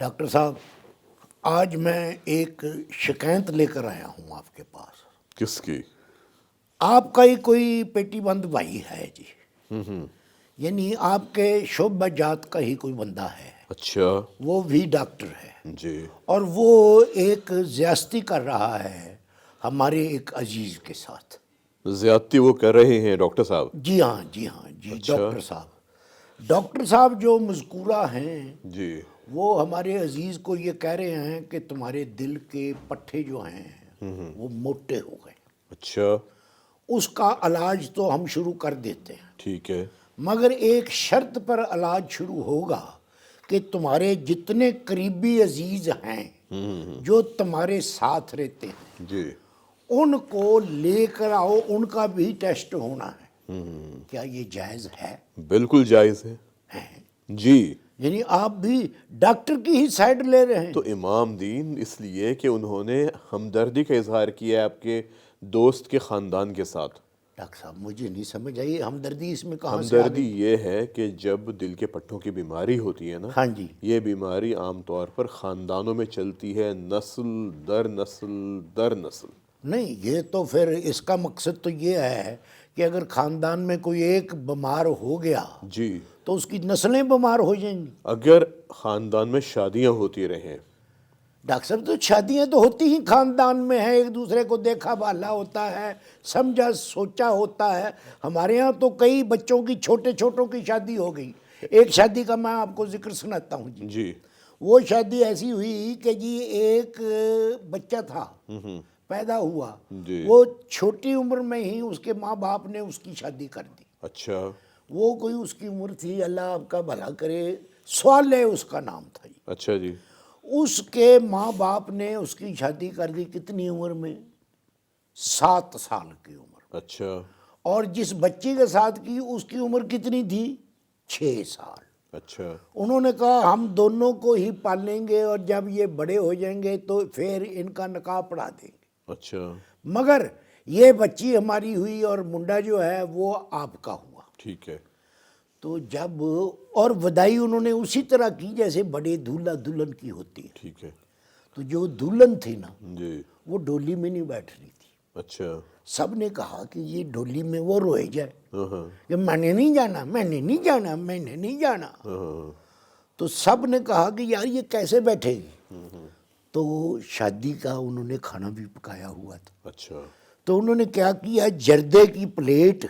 Doctor صاحب، آج میں ایک شکایت لے کر آیا ہوں آپ کے پاس۔ کس کی؟ آپ کا ہی کوئی پیٹی بند بھائی ہے جی، یعنی آپ کے شعبہ جات کا ہی کوئی بندہ ہے۔ اچھا وہ بھی ڈاکٹر ہے جی۔ اور وہ ایک زیاستی کر رہا ہے ہمارے ایک عزیز کے ساتھ۔ زیادتی وہ کر رہے ہیں ڈاکٹر صاحب؟ جی ہاں جی ہاں جی، اچھا ڈاکٹر صاحب جو مذکورہ ہیں جی۔ وہ ہمارے عزیز کو یہ کہہ رہے ہیں کہ تمہارے دل کے پٹھے جو ہیں وہ موٹے ہو گئے۔ اچھا اس کا علاج تو ہم شروع کر دیتے ہیں، ٹھیک ہے۔ مگر ایک شرط پر علاج شروع ہوگا کہ تمہارے جتنے قریبی عزیز ہیں جو تمہارے ساتھ رہتے ہیں جی ان کو لے کر آؤ، ان کا بھی ٹیسٹ ہونا ہے۔ کیا یہ جائز ہے؟ بالکل جائز ہے جی۔ یعنی آپ بھی ڈاکٹر کی ہی سائیڈ لے رہے ہیں؟ تو امام دین اس لیے کہ انہوں نے ہمدردی کا اظہار کیا ہے آپ کے دوست کے خاندان کے ساتھ۔ ڈاکٹر صاحب مجھے نہیں سمجھ آئی، ہمدردی اس میں کہاں سے آ ہمدردی گئی؟ یہ ہے کہ جب دل کے پٹھوں کی بیماری ہوتی ہے نا، ہاں جی، یہ بیماری عام طور پر خاندانوں میں چلتی ہے، نسل در نسل در نسل۔ نہیں یہ تو پھر اس کا مقصد تو یہ ہے کہ اگر خاندان میں کوئی ایک بیمار ہو گیا جی، تو اس کی نسلیں بیمار ہو جائیں گی۔ اگر خاندان میں شادیاں ہوتی رہیں۔ ڈاکٹر صاحب تو شادیاں تو ہوتی ہی خاندان میں ہیں، ایک دوسرے کو دیکھا بھالا ہوتا ہے، سمجھا سوچا ہوتا ہے۔ ہمارے ہاں تو کئی بچوں کی چھوٹے چھوٹوں کی شادی ہو گئی۔ ایک شادی کا میں آپ کو ذکر سناتا ہوں جی۔ جی وہ شادی ایسی ہوئی کہ جی ایک بچہ تھا، پیدا ہوا، جی۔ وہ چھوٹی عمر میں ہی اس کے ماں باپ نے اس کی شادی کر دی۔ اچھا وہ کوئی اس کی عمر تھی، اللہ آپ کا بھلا کرے، صالح اس کا نام تھا۔ اچھا جی۔ اس کے ماں باپ نے اس کی شادی کر دی کتنی عمر میں؟ 7 سال کی عمر۔ اچھا اور جس بچی کے ساتھ کی اس کی عمر کتنی تھی؟ 6 سال۔ اچھا انہوں نے کہا ہم دونوں کو ہی پالیں گے اور جب یہ بڑے ہو جائیں گے تو پھر ان کا نکاح پڑھا دیں گے، اچھا مگر یہ بچی ہماری ہوئی اور منڈا جو ہے وہ آپ کا ہوا۔ ٹھیک ہے۔ تو جب اور وداعی انہوں نے اسی طرح کی جیسے بڑے دولہا دلہن کی ہوتی ہے۔ ٹھیک ہے تو جو دلہن تھی نا جی۔ وہ ڈولی میں نہیں بیٹھ رہی تھی۔ اچھا سب نے کہا کہ یہ ڈولی میں وہ روئے جائے ہاں کہ میں نے نہیں جانا، میں نے نہیں جانا، میں نے نہیں جانا۔ ہاں تو سب نے کہا کہ یار یہ کیسے بیٹھے گی؟ تو شادی کا انہوں نے کھانا بھی پکایا ہوا تھا۔ اچھا تو انہوں نے کیا کیا، جردے کی پلیٹ،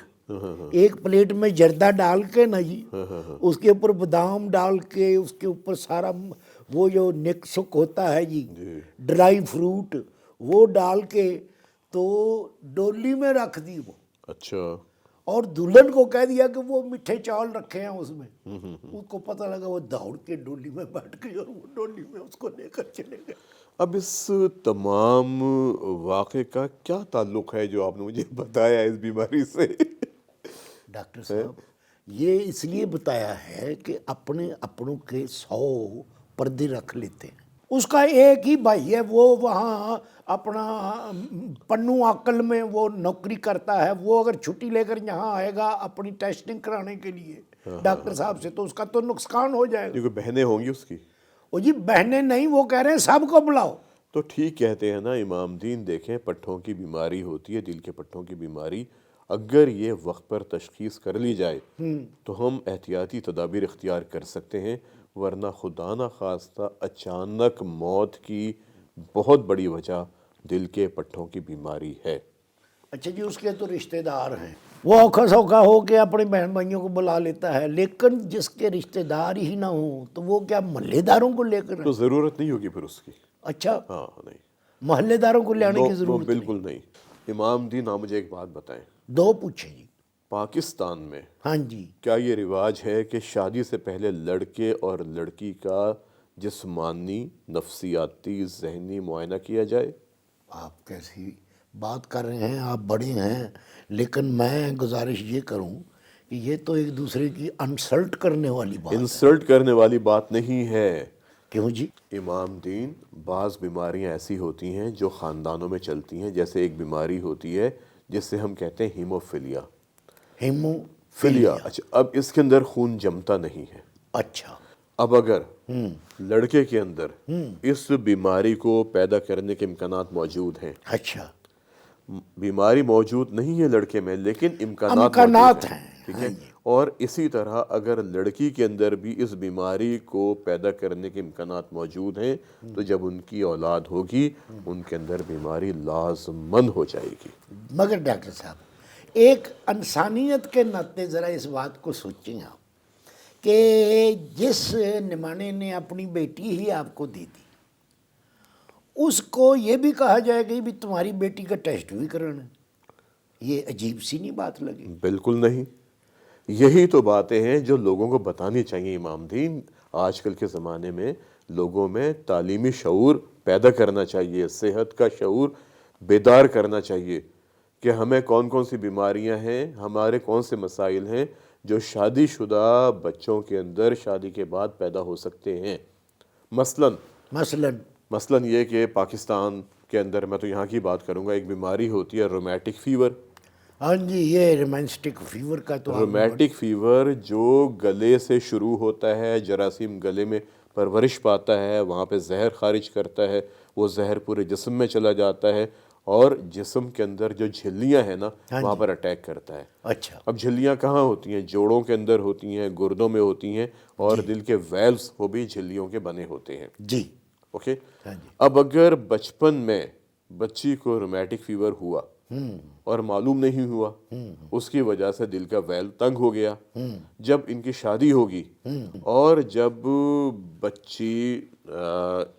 ایک پلیٹ میں جردہ ڈال کے نا جی، اس کے اوپر بادام ڈال کے، اس کے اوپر سارا وہ جو نک سک ہوتا ہے جی، ڈرائی فروٹ، وہ ڈال کے تو ڈولی میں رکھ دی وہ۔ اچھا اور دلہن کو کہہ دیا کہ وہ میٹھے چاول رکھے ہیں اس میں۔ اس کو پتہ لگا، وہ دوڑ کے ڈولی میں بیٹھ گئی اور وہ ڈولی میں اس کو لے کر چلے گئے۔ اب اس تمام واقعے کا کیا تعلق ہے جو آپ نے مجھے بتایا اس بیماری سے؟ ڈاکٹر صاحب یہ اس لیے بتایا ہے کہ اپنے اپنوں کے 100 پردے رکھ لیتے ہیں۔ اس کا ایک ہی بھائی ہے، وہ وہاں اپنا پنو عقل میں وہ نوکری کرتا ہے، وہ اگر چھٹی لے کر یہاں آئے گا اپنی ٹیسٹنگ کرانے کے لیے ڈاکٹر صاحب سے تو اس کا تو نقصان ہو جائے گا۔ کیونکہ بہنیں ہوں گی اس کی۔ وہ جی بہنیں نہیں، وہ کہہ رہے ہیں سب کو بلاؤ۔ تو ٹھیک کہتے ہیں نا امام دین، دیکھیں پٹھوں کی بیماری ہوتی ہے، دل کے پٹھوں کی بیماری، اگر یہ وقت پر تشخیص کر لی جائے تو ہم احتیاطی تدابیر اختیار کر سکتے ہیں، ورنہ خدا نہ خواستہ اچانک موت کی بہت بڑی وجہ دل کے پٹھوں کی بیماری ہے۔ اچھا جی، اس کے تو رشتہ دار ہیں، وہ اوکھا سوکھا ہو کے اپنے بہن بھائیوں کو بلا لیتا ہے، لیکن جس کے رشتہ دار ہی نہ ہوں تو وہ کیا محلے داروں کو لے کر؟ تو ضرورت نہیں ہوگی پھر اس کی۔ اچھا ہاں نہیں، محلے داروں کو لے آنے کی ضرورت نہیں؟ بالکل نہیں۔ امام دین آپ مجھے ایک بات بتائیں، 2 پوچھیں جی۔ پاکستان میں ہاں جی، کیا یہ رواج ہے کہ شادی سے پہلے لڑکے اور لڑکی کا جسمانی، نفسیاتی، ذہنی معائنہ کیا جائے؟ آپ کیسی بات کر رہے ہیں، آپ بڑے ہیں، لیکن میں گزارش یہ کروں کہ یہ تو ایک دوسرے کی انسلٹ کرنے والی بات ہے۔ انسلٹ کرنے والی بات نہیں ہے۔ کیوں جی؟ امام دین، بعض بیماریاں ایسی ہوتی ہیں جو خاندانوں میں چلتی ہیں، جیسے ایک بیماری ہوتی ہے جس سے ہم کہتے ہیں ہیموفیلیا۔ ہیموفیلیا؟ اچھا، اب اس کے اندر خون جمتا نہیں ہے، اچھا اب اگر لڑکے کے اندر اس بیماری کو پیدا کرنے کے امکانات موجود ہیں، اچھا، بیماری موجود نہیں ہے لڑکے میں لیکن امکانات امکانات موجود ہیں، ہیں، ٹھیک ہے، اور اسی طرح اگر لڑکی کے اندر بھی اس بیماری کو پیدا کرنے کے امکانات موجود ہیں تو جب ان کی اولاد ہوگی ان کے اندر بیماری لازماً ہو جائے گی۔ مگر ڈاکٹر صاحب ایک انسانیت کے ناطے ذرا اس بات کو سوچیں آپ کہ جس نمانے نے اپنی بیٹی ہی آپ کو دی تھی اس کو یہ بھی کہا جائے گا بھی تمہاری بیٹی کا ٹیسٹ بھی کرانا، یہ عجیب سی نہیں بات لگی؟ بالکل نہیں، یہی تو باتیں ہیں جو لوگوں کو بتانی چاہیے امام دین۔ آج کل کے زمانے میں لوگوں میں تعلیمی شعور پیدا کرنا چاہیے، صحت کا شعور بیدار کرنا چاہیے کہ ہمیں کون کون سی بیماریاں ہیں، ہمارے کون سے مسائل ہیں جو شادی شدہ بچوں کے اندر شادی کے بعد پیدا ہو سکتے ہیں۔ مثلاً یہ کہ پاکستان کے اندر، میں تو یہاں کی بات کروں گا، ایک بیماری ہوتی ہے رومیٹک فیور۔ ہاں جی، یہ رومینسٹک فیور کا تو رومیٹک فیور جو گلے سے شروع ہوتا ہے، جراثیم گلے میں پرورش پاتا ہے، وہاں پہ زہر خارج کرتا ہے، وہ زہر پورے جسم میں چلا جاتا ہے اور جسم کے اندر جو جھلیاں ہیں نا وہاں پر اٹیک کرتا ہے۔ اچھا، اب جھلیاں کہاں ہوتی ہیں؟ جوڑوں کے اندر ہوتی ہیں، گردوں میں ہوتی ہیں، اور دل کے ویلز وہ بھی جھلیوں کے بنے ہوتے ہیں۔ جی، اوکے، ہاں جی، اب اگر بچپن میں بچی کو رومیٹک فیور ہوا اور معلوم نہیں ہوا، اس کی وجہ سے دل کا ویل تنگ ہو گیا، جب ان کی شادی ہوگی اور جب بچی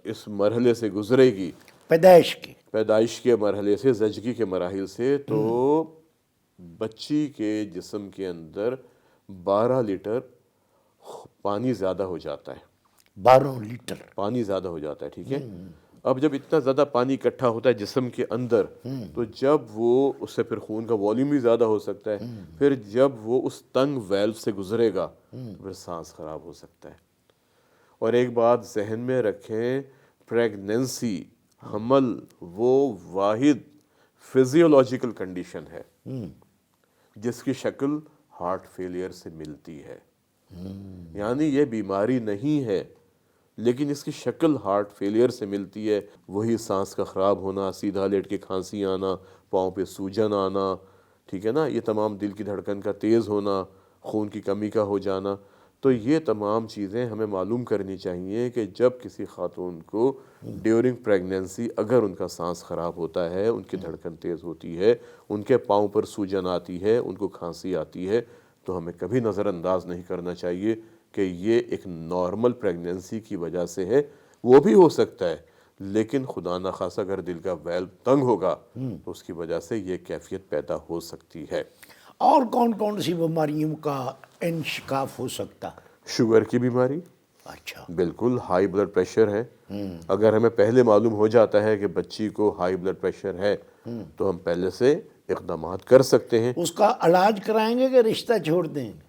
اس مرحلے سے گزرے گی، پیدائش کے مرحلے سے، زچگی کے مراحل سے، تو بچی کے جسم کے اندر 12 لیٹر پانی زیادہ ہو جاتا ہے۔ 12 لیٹر پانی زیادہ ہو جاتا ہے، ٹھیک ہے۔ اب جب اتنا زیادہ پانی اکٹھا ہوتا ہے جسم کے اندر تو جب وہ اس سے پھر خون کا والیوم بھی زیادہ ہو سکتا ہے، پھر جب وہ اس تنگ ویلو سے گزرے گا تو پھر سانس خراب ہو سکتا ہے۔ اور ایک بات ذہن میں رکھیں، پریگننسی، حمل، وہ واحد فزیولوجیکل کنڈیشن ہے جس کی شکل ہارٹ فیلئر سے ملتی ہے۔ یعنی یہ بیماری نہیں ہے لیکن اس کی شکل ہارٹ فیلئر سے ملتی ہے۔ وہی سانس کا خراب ہونا، سیدھا لیٹ کے کھانسی آنا، پاؤں پہ سوجن آنا، ٹھیک ہے نا، یہ تمام دل کی دھڑکن کا تیز ہونا، خون کی کمی کا ہو جانا، تو یہ تمام چیزیں ہمیں معلوم کرنی چاہیے کہ جب کسی خاتون کو ڈیورنگ پریگننسی اگر ان کا سانس خراب ہوتا ہے، ان کی دھڑکن تیز ہوتی ہے، ان کے پاؤں پر سوجن آتی ہے، ان کو کھانسی آتی ہے، تو ہمیں کبھی نظر انداز نہیں کرنا چاہیے کہ یہ ایک نارمل پریگننسی کی وجہ سے ہے۔ وہ بھی ہو سکتا ہے لیکن خدا نخواستہ اگر دل کا ویلو تنگ ہوگا تو اس کی وجہ سے یہ کیفیت پیدا ہو سکتی ہے۔ اور کون کون سی بیماریوں کا انشکاف ہو سکتا ہے؟ شوگر کی بیماری، اچھا، بالکل، ہائی بلڈ پریشر ہے۔ اگر ہمیں پہلے معلوم ہو جاتا ہے کہ بچی کو ہائی بلڈ پریشر ہے تو ہم پہلے سے اقدامات کر سکتے ہیں۔ اس کا علاج کرائیں گے کہ رشتہ چھوڑ دیں گے؟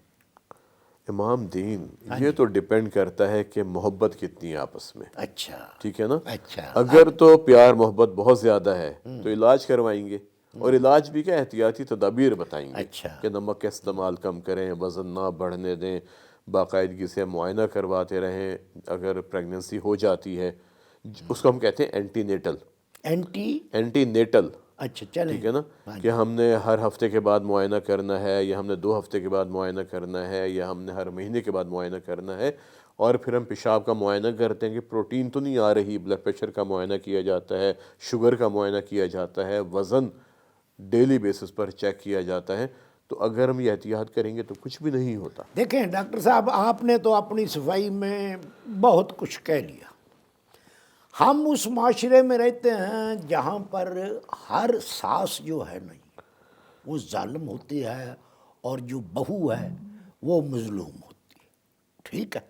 امام دین، یہ تو ڈیپینڈ کرتا ہے کہ محبت کتنی ہے آپس میں، اچھا، ٹھیک ہے نا۔ اچھا، اگر تو پیار محبت بہت زیادہ ہے تو علاج کروائیں گے، اور علاج بھی کیا احتیاطی تدابیر بتائیں گے اچھا، کہ نمک کا استعمال کم کریں، وزن نہ بڑھنے دیں، باقاعدگی سے معائنہ کرواتے رہیں۔ اگر پریگننسی ہو جاتی ہے اس کو ہم کہتے ہیں اینٹی نیٹل، اچھا، چلیں، ٹھیک ہے نا، کہ ہم نے ہر ہفتے کے بعد معائنہ کرنا ہے، یا ہم نے 2 ہفتے کے بعد معائنہ کرنا ہے، یا ہم نے ہر مہینے کے بعد معائنہ کرنا ہے، اور پھر ہم پیشاب کا معائنہ کرتے ہیں کہ پروٹین تو نہیں آ رہی، بلڈ پریشر کا معائنہ کیا جاتا ہے، شوگر کا معائنہ کیا جاتا ہے، وزن ڈیلی بیسس پر چیک کیا جاتا ہے۔ تو اگر ہم یہ احتیاط کریں گے تو کچھ بھی نہیں ہوتا۔ دیکھیں ڈاکٹر صاحب، آپ نے تو اپنی صفائی میں بہت کچھ کہہ لیا۔ ہم اس معاشرے میں رہتے ہیں جہاں پر ہر ساس جو ہے نہیں وہ ظالم ہوتی ہے اور جو بہو ہے وہ مظلوم ہوتی ہے، ٹھیک ہے۔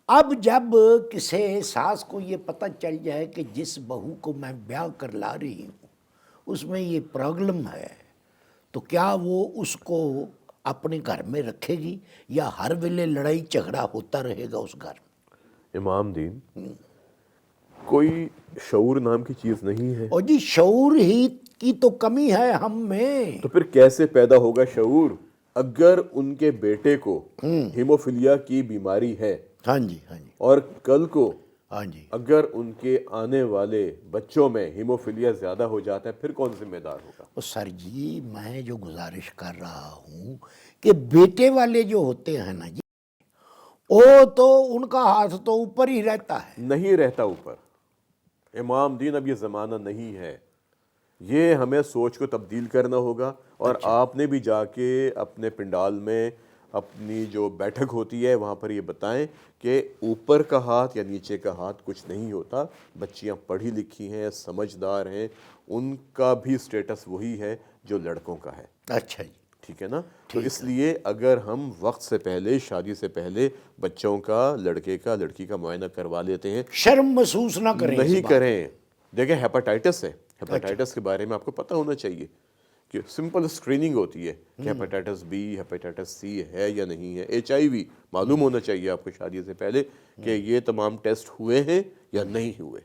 اب جب کسی ساس کو یہ پتہ چل جائے کہ جس بہو کو میں بیاہ کر لا رہی ہوں اس میں یہ پرابلم ہے، تو کیا وہ اس کو اپنے گھر میں رکھے گی یا ہر ویلے لڑائی جھگڑا ہوتا رہے گا اس گھر میں؟ امام دین، کوئی شعور نام کی چیز نہیں ہے، اور جی شعور ہی کی تو کمی ہے ہم میں۔ تو پھر کیسے پیدا ہوگا شعور؟ اگر ان کے بیٹے کو ہیموفیلیا کی بیماری ہے ہاں جی ہاں جی اور کل کو ہاں جی اگر ان کے آنے والے بچوں میں ہیموفیلیا زیادہ ہو جاتا ہے پھر کون ذمہ دار ہوگا؟ سر جی میں جو گزارش کر رہا ہوں کہ بیٹے والے جو ہوتے ہیں نا جی، وہ تو ان کا ہاتھ تو اوپر ہی رہتا ہے. نہیں رہتا اوپر. امام دین اب یہ زمانہ نہیں ہے. یہ ہمیں سوچ کو تبدیل کرنا ہوگا. اور آپ نے بھی جا کے اپنے پنڈال میں اپنی جو بیٹھک ہوتی ہے وہاں پر یہ بتائیں کہ اوپر کا ہاتھ یا نیچے کا ہاتھ کچھ نہیں ہوتا. بچیاں پڑھی لکھی ہیں، سمجھدار ہیں، ان کا بھی سٹیٹس وہی ہے جو لڑکوں کا ہے. اچھا جی ٹھیک ہے نا؟ تو اس لیے اگر ہم وقت سے پہلے، شادی سے پہلے بچوں کا، لڑکے کا، لڑکی کا معائنہ کروا لیتے ہیں، شرم محسوس نہ کریں اس نہیں بات. کریں. دیکھیں ہیپاٹائٹس ہے، ہیپاٹائٹس کے بارے میں آپ کو پتہ ہونا چاہیے کہ سمپل اسکریننگ ہوتی ہے کہ ہیپاٹائٹس بی، ہیپاٹائٹس سی ہے یا نہیں ہے. ایچ آئی وی معلوم ہونا چاہیے آپ کو شادی سے پہلے کہ یہ تمام ٹیسٹ ہوئے ہیں یا نہیں ہوئے.